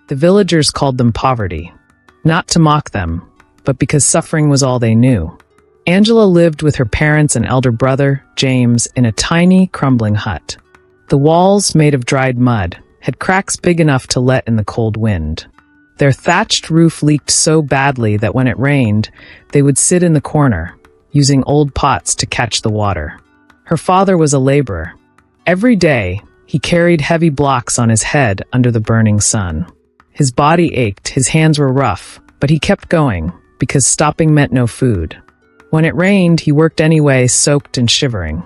The villagers called them poverty. Not to mock them, but because suffering was all they knew. Angela lived with her parents and elder brother, James, in a tiny, crumbling hut. The walls, made of dried mud, had cracks big enough to let in the cold wind. Their thatched roof leaked so badly that when it rained, they would sit in the corner, using old pots to catch the water. Her father was a laborer. Every day, he carried heavy blocks on his head under the burning sun. His body ached, his hands were rough, but he kept going, because stopping meant no food. When it rained, he worked anyway, soaked and shivering.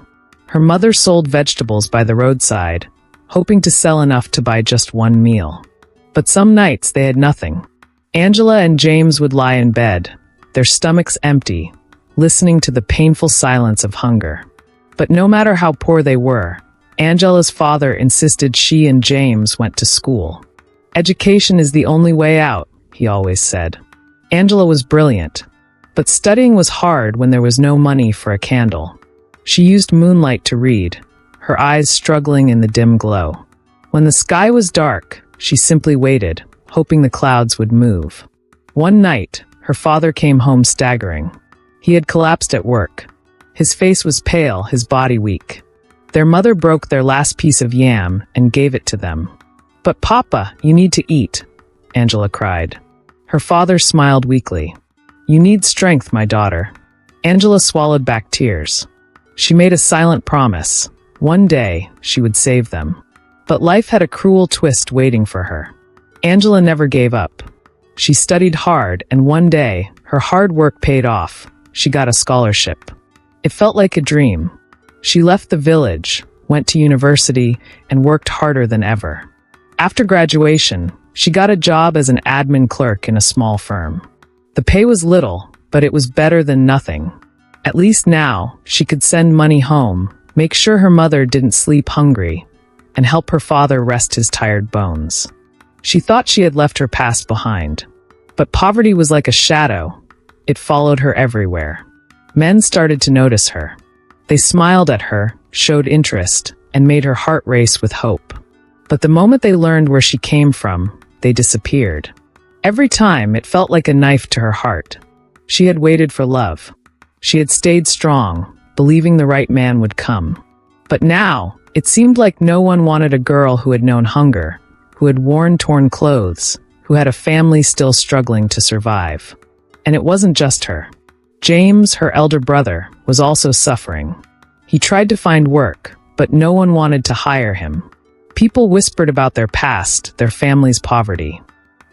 Her mother sold vegetables by the roadside, hoping to sell enough to buy just one meal. But some nights they had nothing. Angela and James would lie in bed, their stomachs empty, listening to the painful silence of hunger. But no matter how poor they were, Angela's father insisted she and James went to school. "Education is the only way out," he always said. Angela was brilliant, but studying was hard when there was no money for a candle. She used moonlight to read, her eyes struggling in the dim glow. When the sky was dark, she simply waited, hoping the clouds would move. One night, her father came home staggering. He had collapsed at work. His face was pale, his body weak. Their mother broke their last piece of yam and gave it to them. "But Papa, you need to eat," Angela cried. Her father smiled weakly. "You need strength, my daughter." Angela swallowed back tears. She made a silent promise. One day, she would save them. But life had a cruel twist waiting for her. Angela never gave up. She studied hard, and one day, her hard work paid off. She got a scholarship. It felt like a dream. She left the village, went to university, and worked harder than ever. After graduation, she got a job as an admin clerk in a small firm. The pay was little, but it was better than nothing. At least now, she could send money home, make sure her mother didn't sleep hungry, and help her father rest his tired bones. She thought she had left her past behind. But poverty was like a shadow. It followed her everywhere. Men started to notice her. They smiled at her, showed interest, and made her heart race with hope. But the moment they learned where she came from, they disappeared. Every time, it felt like a knife to her heart. She had waited for love. She had stayed strong, believing the right man would come. But now, it seemed like no one wanted a girl who had known hunger, who had worn torn clothes, who had a family still struggling to survive. And it wasn't just her. James, her elder brother, was also suffering. He tried to find work, but no one wanted to hire him. People whispered about their past, their family's poverty.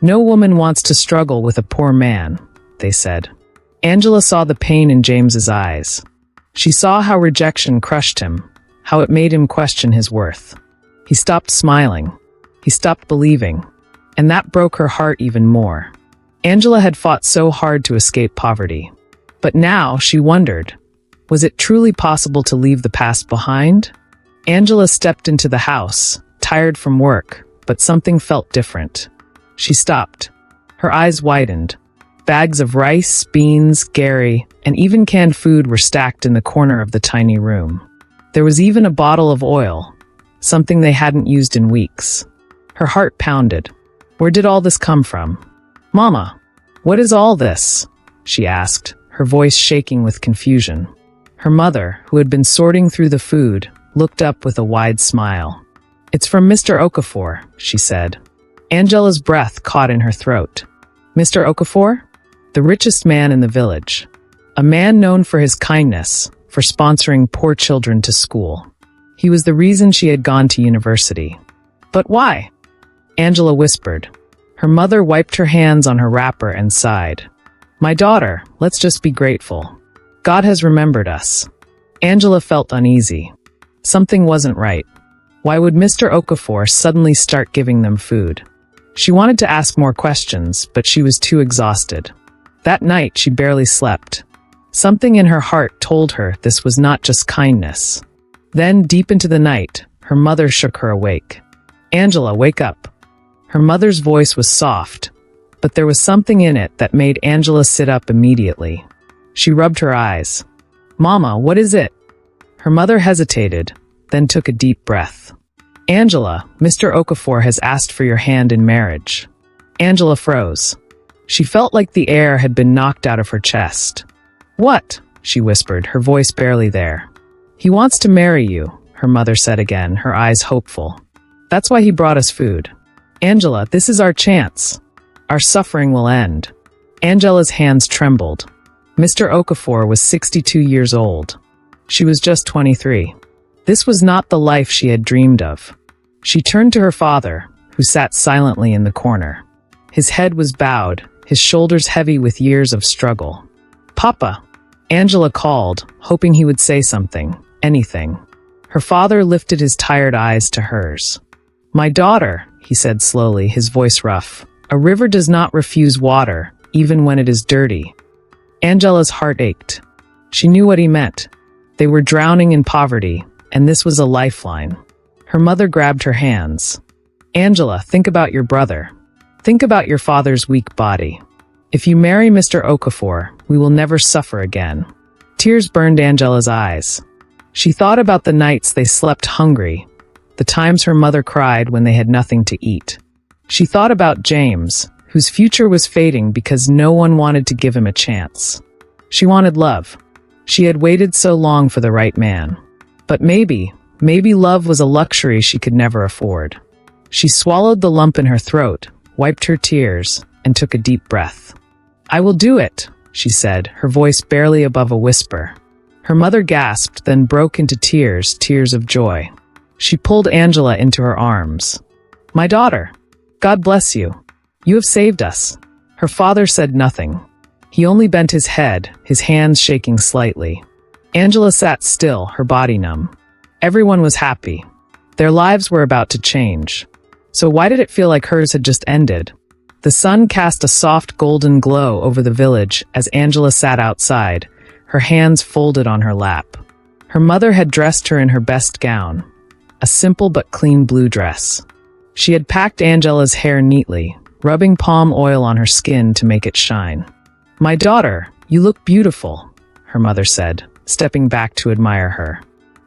"No woman wants to struggle with a poor man," they said. Angela saw the pain in James's eyes. She saw how rejection crushed him, how it made him question his worth. He stopped smiling. He stopped believing. And that broke her heart even more. Angela had fought so hard to escape poverty. But now she wondered, was it truly possible to leave the past behind? Angela stepped into the house, tired from work, but something felt different. She stopped. Her eyes widened. Bags of rice, beans, gari, and even canned food were stacked in the corner of the tiny room. There was even a bottle of oil, something they hadn't used in weeks. Her heart pounded. Where did all this come from? "Mama, what is all this?" she asked, her voice shaking with confusion. Her mother, who had been sorting through the food, looked up with a wide smile. "It's from Mr. Okafor," she said. Angela's breath caught in her throat. Mr. Okafor? The richest man in the village. A man known for his kindness, for sponsoring poor children to school. He was the reason she had gone to university. But why? Angela whispered. Her mother wiped her hands on her wrapper and sighed. "My daughter, let's just be grateful. God has remembered us." Angela felt uneasy. Something wasn't right. Why would Mr. Okafor suddenly start giving them food? She wanted to ask more questions, but she was too exhausted. That night, she barely slept. Something in her heart told her this was not just kindness. Then, deep into the night, her mother shook her awake. "Angela, wake up." Her mother's voice was soft, but there was something in it that made Angela sit up immediately. She rubbed her eyes. "Mama, what is it?" Her mother hesitated, then took a deep breath. "Angela, Mr. Okafor has asked for your hand in marriage." Angela froze. She felt like the air had been knocked out of her chest. "What?" she whispered, her voice barely there. "He wants to marry you," her mother said again, her eyes hopeful. "That's why he brought us food. Angela, this is our chance. Our suffering will end." Angela's hands trembled. Mr. Okafor was 62 years old. She was just 23. This was not the life she had dreamed of. She turned to her father, who sat silently in the corner. His head was bowed, his shoulders heavy with years of struggle. "Papa," Angela called, hoping he would say something, anything. Her father lifted his tired eyes to hers. "My daughter," he said slowly, his voice rough, "a river does not refuse water, even when it is dirty." Angela's heart ached. She knew what he meant. They were drowning in poverty, and this was a lifeline. Her mother grabbed her hands. "Angela, think about your brother. Think about your father's weak body. If you marry Mr. Okafor, we will never suffer again." Tears burned Angela's eyes. She thought about the nights they slept hungry, the times her mother cried when they had nothing to eat. She thought about James, whose future was fading because no one wanted to give him a chance. She wanted love. She had waited so long for the right man. But maybe love was a luxury she could never afford. She swallowed the lump in her throat, wiped her tears, and took a deep breath. "I will do it," she said, her voice barely above a whisper. Her mother gasped, then broke into tears, tears of joy. She pulled Angela into her arms. "My daughter, God bless you. You have saved us." Her father said nothing. He only bent his head, his hands shaking slightly. Angela sat still, her body numb. Everyone was happy. Their lives were about to change. So why did it feel like hers had just ended? The sun cast a soft golden glow over the village as Angela sat outside, her hands folded on her lap. Her mother had dressed her in her best gown, a simple but clean blue dress. She had packed Angela's hair neatly, rubbing palm oil on her skin to make it shine. "My daughter, you look beautiful," her mother said, stepping back to admire her.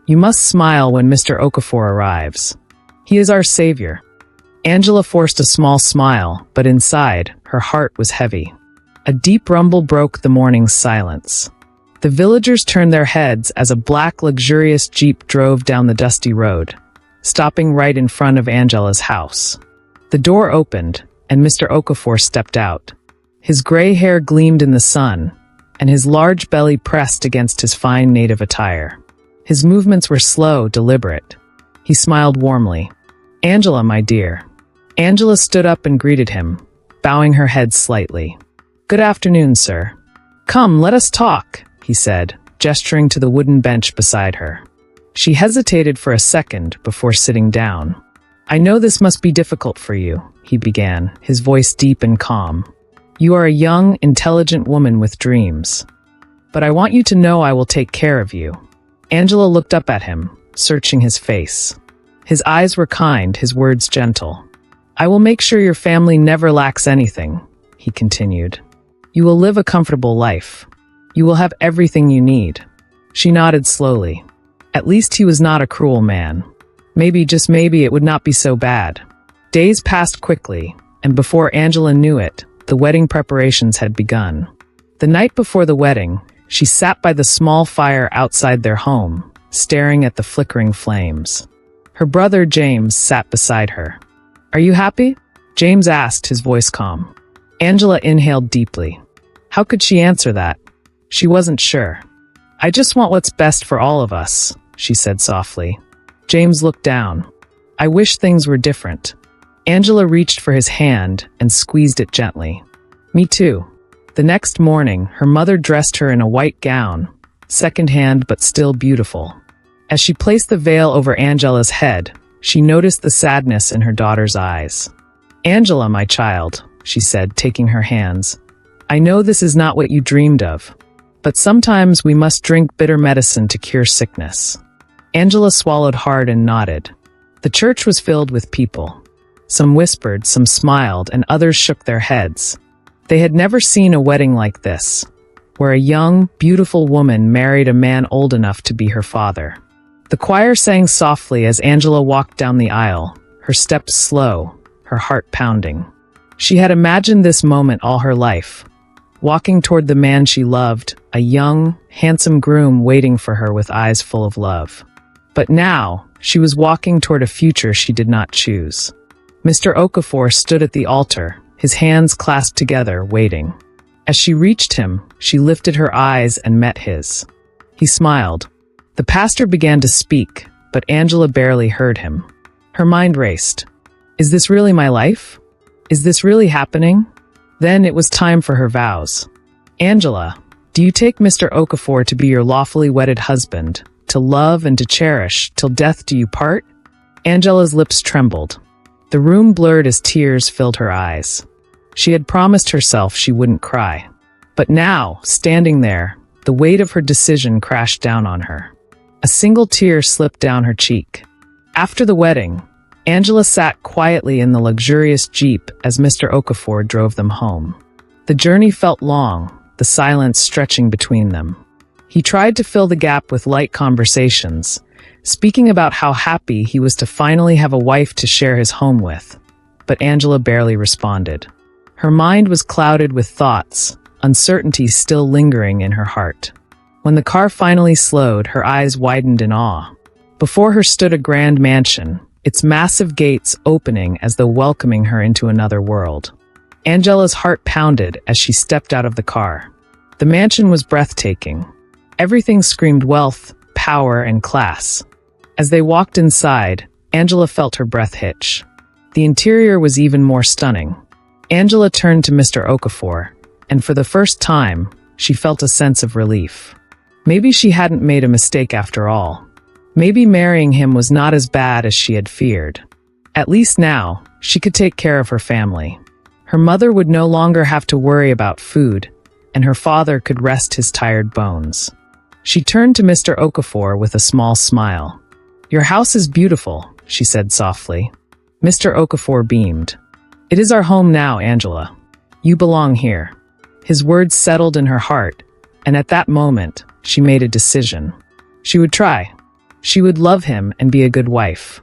"You must smile when Mr. Okafor arrives. He is our savior." Angela forced a small smile, but inside, her heart was heavy. A deep rumble broke the morning's silence. The villagers turned their heads as a black, luxurious jeep drove down the dusty road, stopping right in front of Angela's house. The door opened, and Mr. Okafor stepped out. His gray hair gleamed in the sun, and his large belly pressed against his fine native attire. His movements were slow, deliberate. He smiled warmly. "Angela, my dear." Angela stood up and greeted him, bowing her head slightly. "Good afternoon, sir." "Come, let us talk," he said, gesturing to the wooden bench beside her. She hesitated for a second before sitting down. "I know this must be difficult for you," he began, his voice deep and calm. "You are a young, intelligent woman with dreams. But I want you to know I will take care of you." Angela looked up at him, searching his face. His eyes were kind, his words gentle. "I will make sure your family never lacks anything," he continued. "You will live a comfortable life. You will have everything you need." She nodded slowly. At least he was not a cruel man. Maybe, just maybe, it would not be so bad. Days passed quickly, and before Angela knew it, the wedding preparations had begun. The night before the wedding, she sat by the small fire outside their home, staring at the flickering flames. Her brother James sat beside her. "Are you happy?" James asked, his voice calm. Angela inhaled deeply. How could she answer that? She wasn't sure. "I just want what's best for all of us," she said softly. James looked down. "I wish things were different." Angela reached for his hand and squeezed it gently. "Me too." The next morning, her mother dressed her in a white gown, second-hand but still beautiful. As she placed the veil over Angela's head, she noticed the sadness in her daughter's eyes. "Angela, my child," she said, taking her hands, "I know this is not what you dreamed of, but sometimes we must drink bitter medicine to cure sickness." Angela swallowed hard and nodded. The church was filled with people. Some whispered, some smiled, and others shook their heads. They had never seen a wedding like this, where a young, beautiful woman married a man old enough to be her father. The choir sang softly as Angela walked down the aisle, her steps slow, her heart pounding. She had imagined this moment all her life, walking toward the man she loved, a young, handsome groom waiting for her with eyes full of love. But now, she was walking toward a future she did not choose. Mr. Okafor stood at the altar, his hands clasped together, waiting. As she reached him, she lifted her eyes and met his. He smiled. The pastor began to speak, but Angela barely heard him. Her mind raced. Is this really my life? Is this really happening? Then it was time for her vows. Angela, do you take Mr. Okafor to be your lawfully wedded husband, to love and to cherish, till death do you part? Angela's lips trembled. The room blurred as tears filled her eyes. She had promised herself she wouldn't cry. But now, standing there, the weight of her decision crashed down on her. A single tear slipped down her cheek. After the wedding, Angela sat quietly in the luxurious Jeep as Mr. Okafor drove them home. The journey felt long, the silence stretching between them. He tried to fill the gap with light conversations, speaking about how happy he was to finally have a wife to share his home with. But Angela barely responded. Her mind was clouded with thoughts, uncertainty still lingering in her heart. When the car finally slowed, her eyes widened in awe. Before her stood a grand mansion, its massive gates opening as though welcoming her into another world. Angela's heart pounded as she stepped out of the car. The mansion was breathtaking. Everything screamed wealth, power, and class. As they walked inside, Angela felt her breath hitch. The interior was even more stunning. Angela turned to Mr. Okafor, and for the first time, she felt a sense of relief. Maybe she hadn't made a mistake after all. Maybe marrying him was not as bad as she had feared. At least now, she could take care of her family. Her mother would no longer have to worry about food, and her father could rest his tired bones. She turned to Mr. Okafor with a small smile. "Your house is beautiful," she said softly. Mr. Okafor beamed. "It is our home now, Angela. You belong here." His words settled in her heart, and at that moment, she made a decision. She would try. She would love him and be a good wife.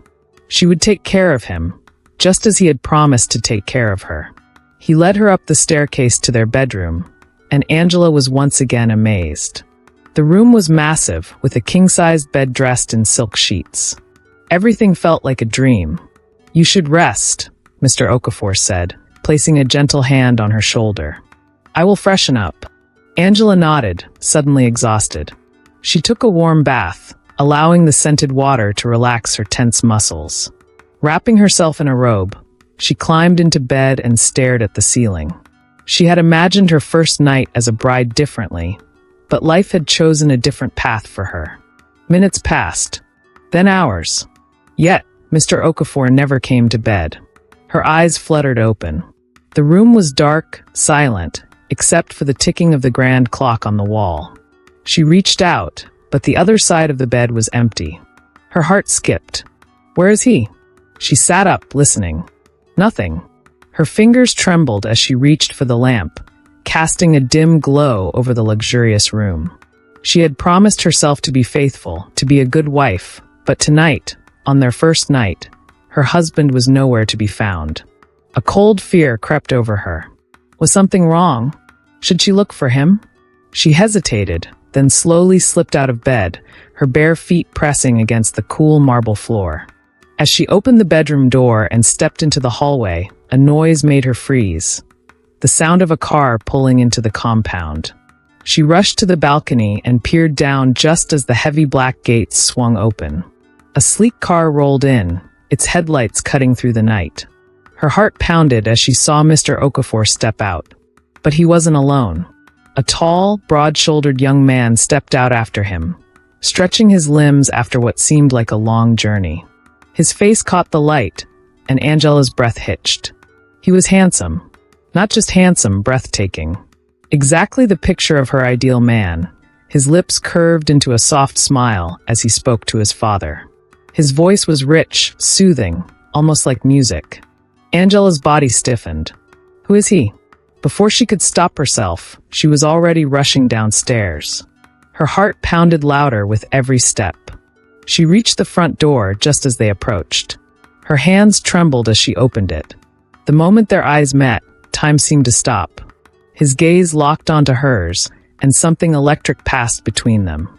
She would take care of him, just as he had promised to take care of her. He led her up the staircase to their bedroom, and Angela was once again amazed. The room was massive, with a king-sized bed dressed in silk sheets. Everything felt like a dream. "You should rest," Mr. Okafor said, placing a gentle hand on her shoulder. "I will freshen up." Angela nodded, suddenly exhausted. She took a warm bath, allowing the scented water to relax her tense muscles. Wrapping herself in a robe, she climbed into bed and stared at the ceiling. She had imagined her first night as a bride differently, but life had chosen a different path for her. Minutes passed, then hours. Yet, Mr. Okafor never came to bed. Her eyes fluttered open. The room was dark, silent, except for the ticking of the grand clock on the wall. She reached out, but the other side of the bed was empty. Her heart skipped. "Where is he?" She sat up, listening. Nothing. Her fingers trembled as she reached for the lamp, casting a dim glow over the luxurious room. She had promised herself to be faithful, to be a good wife, but tonight, on their first night, her husband was nowhere to be found. A cold fear crept over her. Was something wrong? Should she look for him? She hesitated, then slowly slipped out of bed, her bare feet pressing against the cool marble floor. As she opened the bedroom door and stepped into the hallway, a noise made her freeze. The sound of a car pulling into the compound. She rushed to the balcony and peered down just as the heavy black gates swung open. A sleek car rolled in, its headlights cutting through the night. Her heart pounded as she saw Mr. Okafor step out. But he wasn't alone. A tall, broad-shouldered young man stepped out after him, stretching his limbs after what seemed like a long journey. His face caught the light, and Angela's breath hitched. He was handsome. Not just handsome, breathtaking. Exactly the picture of her ideal man. His lips curved into a soft smile as he spoke to his father. His voice was rich, soothing, almost like music. Angela's body stiffened. Who is he? Before she could stop herself, she was already rushing downstairs. Her heart pounded louder with every step. She reached the front door just as they approached. Her hands trembled as she opened it. The moment their eyes met, time seemed to stop. His gaze locked onto hers, and something electric passed between them.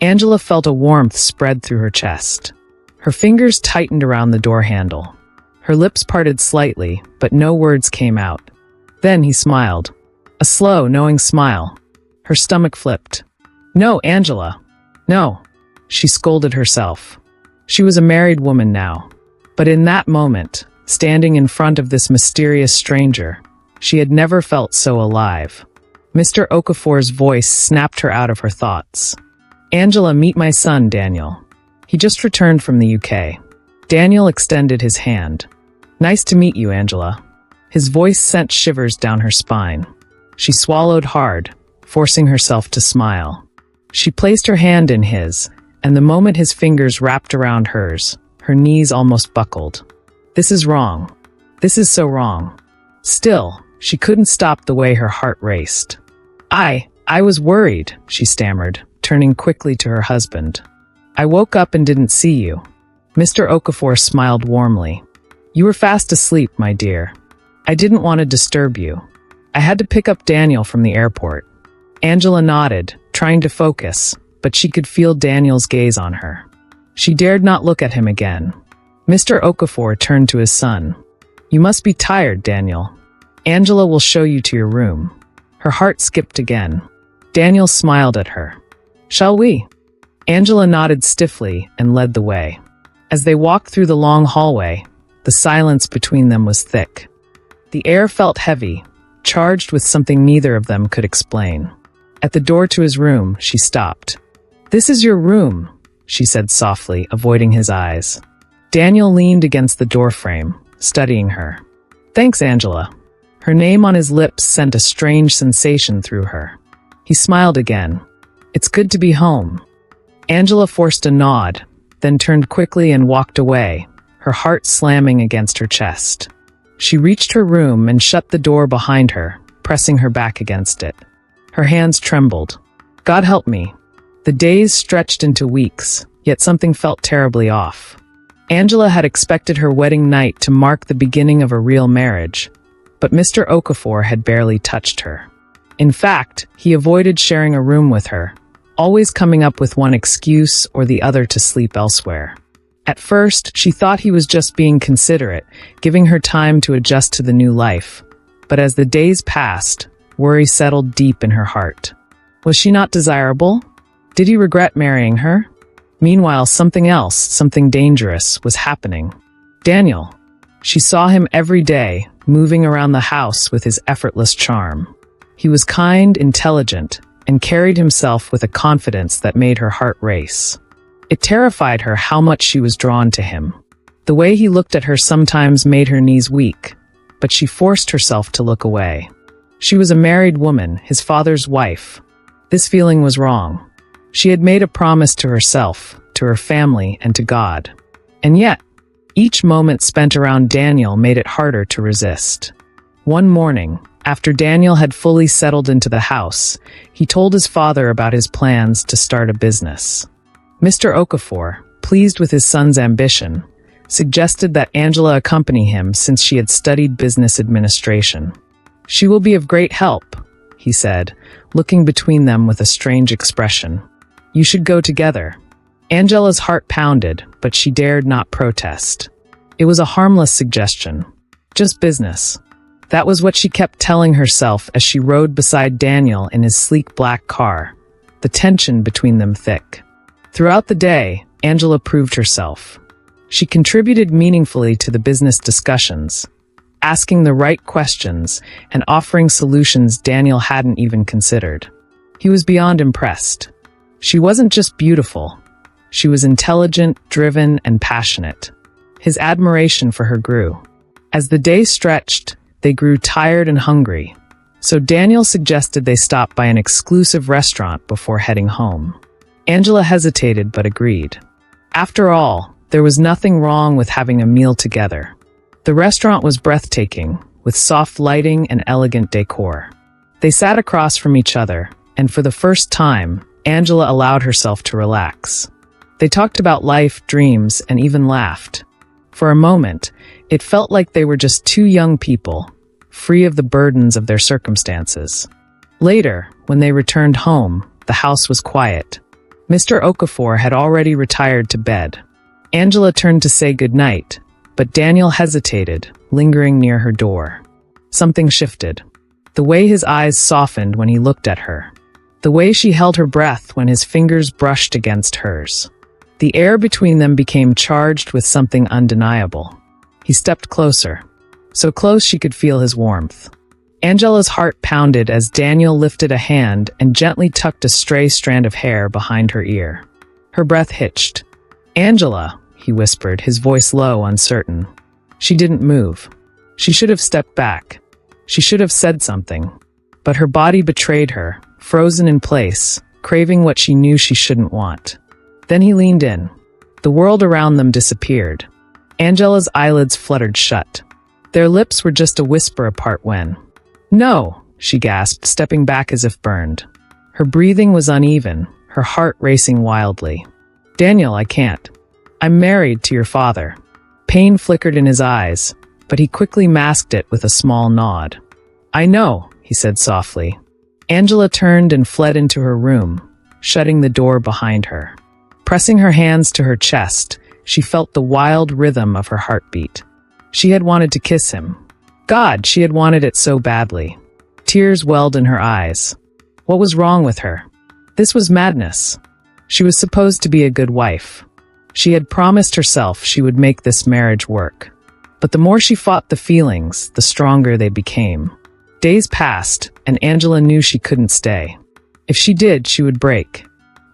Angela felt a warmth spread through her chest. Her fingers tightened around the door handle. Her lips parted slightly, but no words came out. Then he smiled. A slow, knowing smile. Her stomach flipped. "No, Angela. No." She scolded herself. She was a married woman now. But in that moment, standing in front of this mysterious stranger, she had never felt so alive. Mr. Okafor's voice snapped her out of her thoughts. "Angela, meet my son, Daniel. He just returned from the UK." Daniel extended his hand. "Nice to meet you, Angela." His voice sent shivers down her spine. She swallowed hard, forcing herself to smile. She placed her hand in his, and the moment his fingers wrapped around hers, her knees almost buckled. This is wrong. This is so wrong. Still, she couldn't stop the way her heart raced. I was worried," she stammered, turning quickly to her husband. "I woke up and didn't see you." Mr. Okafor smiled warmly. "You were fast asleep, my dear. I didn't want to disturb you. I had to pick up Daniel from the airport." Angela nodded, trying to focus, but she could feel Daniel's gaze on her. She dared not look at him again. Mr. Okafor turned to his son. "You must be tired, Daniel. Angela will show you to your room." Her heart skipped again. Daniel smiled at her. "Shall we?" Angela nodded stiffly and led the way. As they walked through the long hallway, the silence between them was thick. The air felt heavy, charged with something neither of them could explain. At the door to his room, she stopped. "This is your room," she said softly, avoiding his eyes. Daniel leaned against the doorframe, studying her. "Thanks, Angela." Her name on his lips sent a strange sensation through her. He smiled again. "It's good to be home." Angela forced a nod, then turned quickly and walked away, her heart slamming against her chest. She reached her room and shut the door behind her, pressing her back against it. Her hands trembled. God help me. The days stretched into weeks, yet something felt terribly off. Angela had expected her wedding night to mark the beginning of a real marriage, but Mr. Okafor had barely touched her. In fact, he avoided sharing a room with her, always coming up with one excuse or the other to sleep elsewhere. At first, she thought he was just being considerate, giving her time to adjust to the new life. But as the days passed, worry settled deep in her heart. Was she not desirable? Did he regret marrying her? Meanwhile, something else, something dangerous, was happening. Daniel. She saw him every day, moving around the house with his effortless charm. He was kind, intelligent, and carried himself with a confidence that made her heart race. It terrified her how much she was drawn to him. The way he looked at her sometimes made her knees weak, but she forced herself to look away. She was a married woman, his father's wife. This feeling was wrong. She had made a promise to herself, to her family, and to God. And yet, each moment spent around Daniel made it harder to resist. One morning, after Daniel had fully settled into the house, he told his father about his plans to start a business. Mr. Okafor, pleased with his son's ambition, suggested that Angela accompany him since she had studied business administration. "She will be of great help," he said, looking between them with a strange expression. "You should go together." Angela's heart pounded, but she dared not protest. It was a harmless suggestion. Just business. That was what she kept telling herself as she rode beside Daniel in his sleek black car, the tension between them thick. Throughout the day, Angela proved herself. She contributed meaningfully to the business discussions, asking the right questions and offering solutions Daniel hadn't even considered. He was beyond impressed. She wasn't just beautiful. She was intelligent, driven, and passionate. His admiration for her grew. As the day stretched, they grew tired and hungry, so Daniel suggested they stop by an exclusive restaurant before heading home. Angela hesitated but agreed. After all, there was nothing wrong with having a meal together. The restaurant was breathtaking, with soft lighting and elegant decor. They sat across from each other, and for the first time, Angela allowed herself to relax. They talked about life, dreams, and even laughed. For a moment, It felt like they were just two young people, free of the burdens of their circumstances. Later, when they returned home, the house was quiet. Mr. Okafor had already retired to bed. Angela turned to say goodnight, but Daniel hesitated, lingering near her door. Something shifted. The way his eyes softened when he looked at her. The way she held her breath when his fingers brushed against hers. The air between them became charged with something undeniable. He stepped closer, so close she could feel his warmth. Angela's heart pounded as Daniel lifted a hand and gently tucked a stray strand of hair behind her ear. Her breath hitched. "Angela," he whispered, his voice low, uncertain. She didn't move. She should have stepped back. She should have said something. But her body betrayed her, frozen in place, craving what she knew she shouldn't want. Then he leaned in. The world around them disappeared. Angela's eyelids fluttered shut. Their lips were just a whisper apart when... "No," she gasped, stepping back as if burned. Her breathing was uneven, her heart racing wildly. "Daniel, I can't. I'm married to your father." Pain flickered in his eyes, but he quickly masked it with a small nod. "I know," he said softly. Angela turned and fled into her room, shutting the door behind her. Pressing her hands to her chest, she felt the wild rhythm of her heartbeat. She had wanted to kiss him. God, she had wanted it so badly. Tears welled in her eyes. What was wrong with her? This was madness. She was supposed to be a good wife. She had promised herself she would make this marriage work. But the more she fought the feelings, the stronger they became. Days passed, and Angela knew she couldn't stay. If she did, she would break.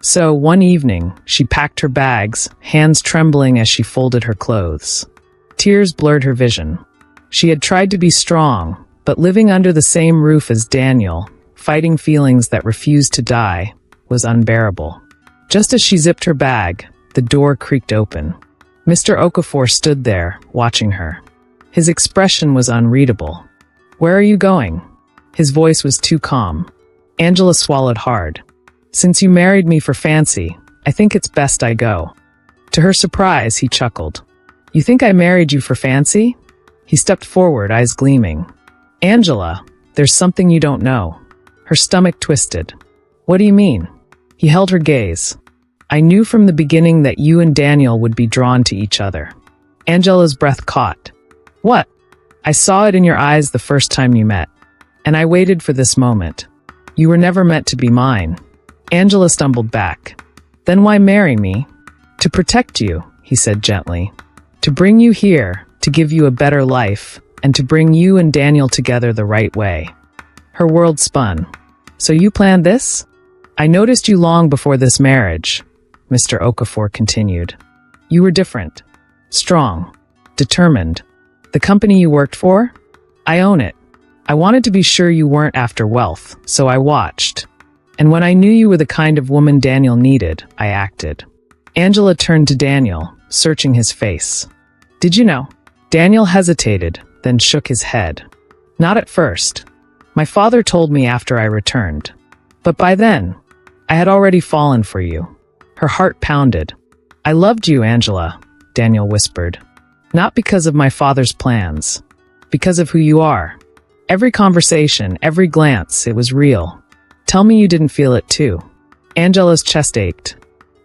So, one evening, she packed her bags, hands trembling as she folded her clothes. Tears blurred her vision. She had tried to be strong, but living under the same roof as Daniel, fighting feelings that refused to die, was unbearable. Just as she zipped her bag, the door creaked open. Mr. Okafor stood there, watching her. His expression was unreadable. "Where are you going?" His voice was too calm. Angela swallowed hard. "Since you married me for fancy, I think it's best I go." To her surprise, he chuckled. "You think I married you for fancy?" He stepped forward, eyes gleaming. "Angela, there's something you don't know." Her stomach twisted. "What do you mean?" He held her gaze. "I knew from the beginning that you and Daniel would be drawn to each other." Angela's breath caught. "What?" "I saw it in your eyes the first time you met. And I waited for this moment. You were never meant to be mine." Angela stumbled back. "Then why marry me?" "To protect you," he said gently. "To bring you here, to give you a better life, and to bring you and Daniel together the right way." Her world spun. "So you planned this?" "I noticed you long before this marriage," Mr. Okafor continued. "You were different. Strong. Determined. The company you worked for? I own it. I wanted to be sure you weren't after wealth, so I watched. And when I knew you were the kind of woman Daniel needed, I acted." Angela turned to Daniel, searching his face. "Did you know?" Daniel hesitated, then shook his head. "Not at first. My father told me after I returned. But by then, I had already fallen for you." Her heart pounded. "I loved you, Angela," Daniel whispered. "Not because of my father's plans. Because of who you are. Every conversation, every glance, it was real. Tell me you didn't feel it too." Angela's chest ached.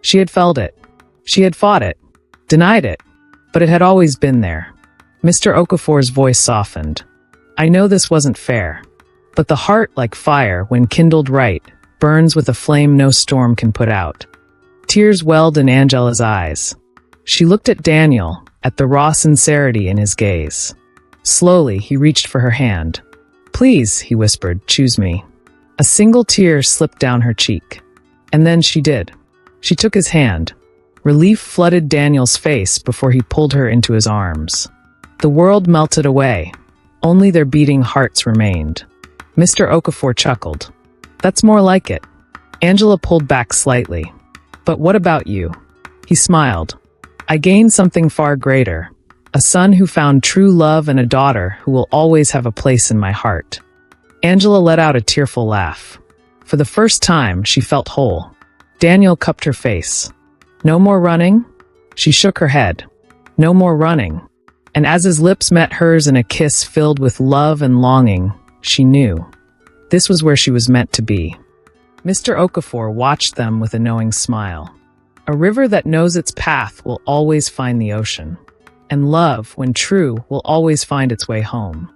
She had felt it. She had fought it. Denied it. But it had always been there. Mr. Okafor's voice softened. "I know this wasn't fair. But the heart, like fire, when kindled right, burns with a flame no storm can put out." Tears welled in Angela's eyes. She looked at Daniel, at the raw sincerity in his gaze. Slowly, he reached for her hand. "Please," he whispered, "choose me." A single tear slipped down her cheek. And then she did. She took his hand. Relief flooded Daniel's face before he pulled her into his arms. The world melted away. Only their beating hearts remained. Mr. Okafor chuckled. "That's more like it." Angela pulled back slightly. "But what about you?" He smiled. "I gained something far greater. A son who found true love and a daughter who will always have a place in my heart." Angela let out a tearful laugh. For the first time, she felt whole. Daniel cupped her face. "No more running?" She shook her head. "No more running. And as his lips met hers in a kiss filled with love and longing, she knew this was where she was meant to be. Mr. Okafor watched them with a knowing smile. A river that knows its path will always find the ocean, and love, when true, will always find its way home.